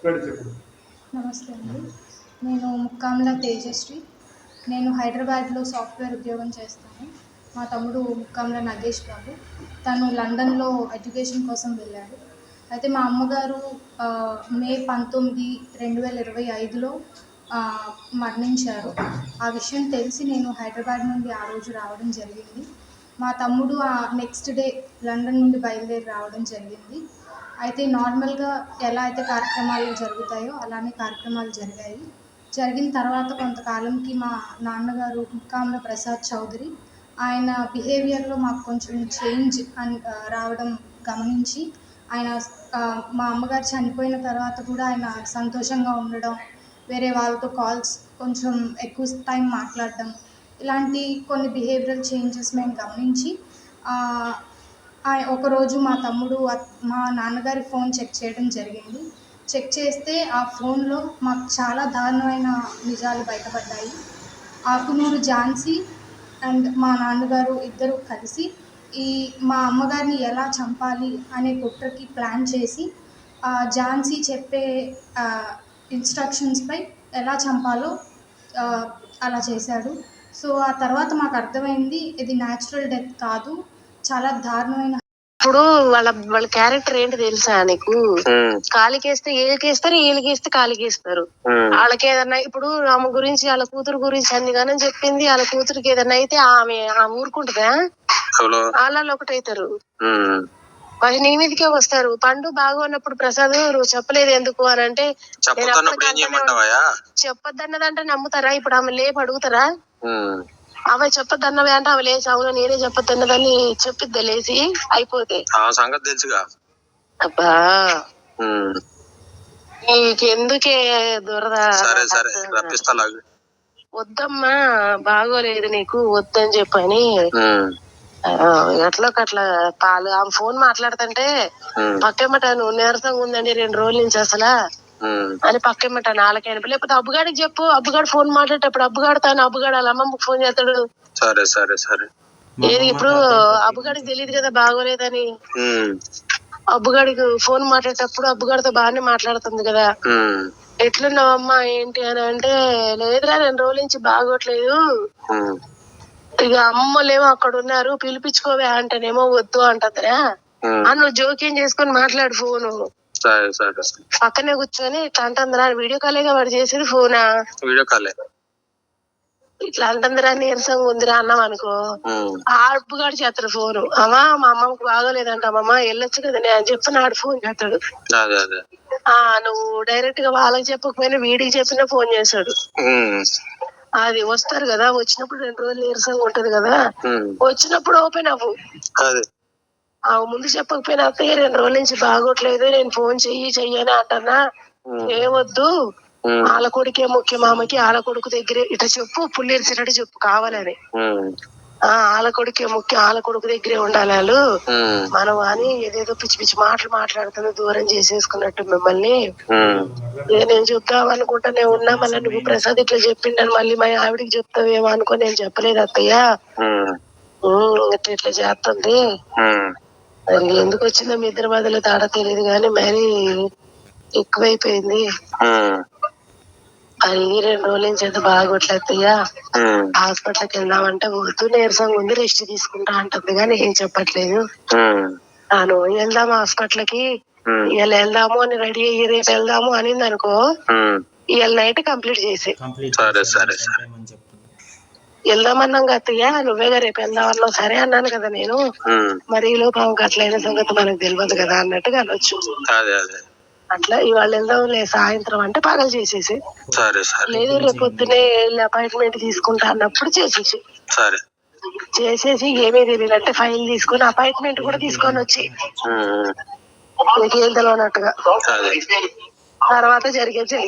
నమస్తే అండి. నేను ముక్కాంల తేజశ్రీ. నేను హైదరాబాద్‌లో సాఫ్ట్‌వేర్ ఉద్యోగం చేస్తాను. మా తమ్ముడు ముక్కాంల నగేష్ బాబు. తను లండన్‌లో ఎడ్యుకేషన్ కోసం వెళ్ళాడు. అయితే మా అమ్మగారు మే 19, 2025లో మరణించారు. ఆ విషయం తెలిసి నేను హైదరాబాద్ నుండి ఆ రోజు రావడం జరిగింది. మా తమ్ముడు నెక్స్ట్ డే లండన్ నుండి బయలుదేరి రావడం జరిగింది. అయితే నార్మల్‌గా ఎలా అయితే కార్యక్రమాలు జరుగుతాయో అలానే కార్యక్రమాలు జరిగాయి. జరిగిన తర్వాత కొంతకాలంకి మా నాన్నగారు ముక్కాంల ప్రసాద్ చౌదరి ఆయన బిహేవియర్‌లో మాకు కొంచెం చేంజ్ రావడం గమనించి ఆయన మా అమ్మగారు చనిపోయిన తర్వాత కూడా ఆయన సంతోషంగా ఉండడం, వేరే వాళ్ళతో కాల్స్ కొంచెం ఎక్కువ టైం మాట్లాడడం, ఇలాంటి కొన్ని బిహేవియరల్ చేంజెస్ మేము గమనించి ఒకరోజు మా తమ్ముడు మా నాన్నగారి ఫోన్ చెక్ చేయడం జరిగింది. చెక్ చేస్తే ఆ ఫోన్లో మాకు చాలా దారుణమైన నిజాలు బయటపడ్డాయి. ఆకునూరు ఝాన్సీ అండ్ మా నాన్నగారు ఇద్దరు కలిసి మా అమ్మగారిని ఎలా చంపాలి అనే కుట్రకి ప్లాన్ చేసి ఝాన్సీ చెప్పే ఇన్స్ట్రక్షన్స్పై ఎలా చంపాలో అలా చేశాడు. సో ఆ తర్వాత మాకు అర్థమైంది ఇది న్యాచురల్ డెత్ కాదు, చాలా దారుణమైన. ఇప్పుడు వాళ్ళ క్యారెక్టర్ ఏంటి తెలుసా నీకు? కాలికేస్తే ఏలికేస్తారు, ఏలికేస్తే కాలికేస్తారు. వాళ్ళకి ఏదన్నా ఇప్పుడు ఆమె గురించి వాళ్ళ కూతురు గురించి అన్ని గానం చెప్పింది. వాళ్ళ కూతురికి ఏదన్నా అయితే ఆమె ఊరుకుంటుందా? వాళ్ళలో ఒకటైతారు. మరి నీ మీదకే వస్తారు. పండు బాగున్నప్పుడు ప్రసాద్ నువ్వు చెప్పలేదు ఎందుకు అని అంటే చెప్పొద్దన్నదంటే నమ్ముతారా? ఇప్పుడు ఆమె లేపు అడుగుతారా? ఆమె చెప్పొద్దన్నవి అంటే ఆమె లేచి అవును నేనే చెప్పొద్దన్నదాన్ని చెప్పిద్దా లేచి అయిపోతే సంగతి తెలుసుగా. అబ్బా నీకెందుకే దురద? వద్దమ్మా బాగోలేదు నీకు వద్దని చెప్పని ఎట్లోకట్లా పాలు ఆమె ఫోన్ మాట్లాడుతుంటే పక్కెమ్మట నువ్వు నీరసంగా ఉందండి 2 రోజుల నుంచి అసలు అని పక్కెమ్మట నాలుగైన లేకపోతే అబ్బుగాడికి చెప్పు. అబ్బుగాడు ఫోన్ మాట్లాడేటప్పుడు అబ్బుగాడు అబ్బుగాడు వాళ్ళ అమ్మమ్మకి ఫోన్ చేస్తాడు. సరే సరే సరే ఏది ఇప్పుడు అబ్బుగాడికి తెలియదు కదా బాగోలేదని. అబ్బుగాడికి ఫోన్ మాట్లాడేటప్పుడు అబ్బుగాడితో బాగానే మాట్లాడుతుంది కదా. ఎట్లున్నావమ్మా ఏంటి అని అంటే లేదురా 2 రోజుల నుంచి బాగోట్లేదు, ఇక అమ్మలేమో అక్కడ ఉన్నారు పిలిపించుకోవే అంటేనేమో వద్దు అంటదిరా. నువ్వు జోక్యం చేసుకొని మాట్లాడు ఫోను. పక్కనే కూర్చొని ఇట్లా అంటుందిరా వీడియో కాలేగా వాడు చేసేది ఫోనా? వీడియో కాలే ఇట్లా అంటుందిరా నీరసంగా ఉందిరా అన్నాం అనుకో అప్పుగాడు చేస్తాడు ఫోను. అమ్మా మా అమ్మకి బాగోలేదంట అమ్మమ్మ వెళ్ళొచ్చు కదా నేను చెప్తున్నాడు ఫోన్ చేస్తాడు. నువ్వు డైరెక్ట్ గా వాళ్ళకి చెప్పకపోయినా వీడికి చెప్పినా ఫోన్ చేశాడు. అది వస్తారు కదా వచ్చినప్పుడు 2 రోజులు నీరసంగా ఉంటది కదా, వచ్చినప్పుడు ఓపెన్ అవ్వు. ముందు చెప్పకపోయినా అత్తయ్య 2 రోజుల నుంచి బాగోట్లేదు నేను ఫోన్ చెయ్యని అంటన్నా ఏమొద్దు వాళ్ళ కొడుకే ముఖ్యం ఆమెకి, వాళ్ళ కొడుకు దగ్గరే ఇట చెప్పు పుల్లేరిసినట్టు చెప్పు కావాలని. వాళ్ళ కొడుకే ముఖ్యం వాళ్ళ కొడుకు దగ్గరే ఉండాలి వాళ్ళు మనం అని ఏదేదో పిచ్చి పిచ్చి మాటలు మాట్లాడుతుంది దూరం చేసేసుకున్నట్టు మిమ్మల్ని. నేను చెప్తావు అనుకుంటానే ఉన్నా మళ్ళీ నువ్వు ప్రసాద్ ఇట్లా చెప్పిండని మళ్ళీ మా ఆవిడికి చెప్తావేమో అనుకో నేను చెప్పలేదు అత్తయ్య ఇట్లా చేస్తుంది. అది ఎందుకు వచ్చిందో మీ ఇద్దరి మధ్యలో తేడా తెలియదు కానీ మరీ ఎక్కువైపోయింది. అది 2 రోజుల నుంచి అయితే బాగోట్లేదయ్యా హాస్పిటల్కి వెళ్దామంటే వద్దు నీరసంగా ఉంది రెస్ట్ తీసుకుంటా అంటుంది కానీ ఏం చెప్పట్లేదు. నువ్వు వెళ్దాము హాస్పిటల్కి ఇవాళ వెళ్దాము అని రెడీ అయ్యి రేపు వెళ్దాము అనింది అనుకో ఇవాళ నైట్ కంప్లీట్ చేసి వెళ్దామన్నాం అత్తయ్య నువ్వేగా రేపు వెళ్దామన్నావు సరే అన్నాను కదా నేను. మరి ఈ లోపు ఆమెకు అట్లయిన సంగతి మనకు తెలియదు కదా అన్నట్టుగా అనొచ్చు. అట్లా ఇవాళ వెళ్దాంలే సాయంత్రం అంటే పగలు చేసేసి లేదు రేపు పొద్దునే వెళ్ళి అపాయింట్మెంట్ తీసుకుంటా అన్నప్పుడు చేసేసి ఏమీ తెలియదంటే ఫైల్ తీసుకుని అపాయింట్మెంట్ కూడా తీసుకొని వచ్చి నీకేం తెలియనట్టుగా తర్వాత జరిగింది.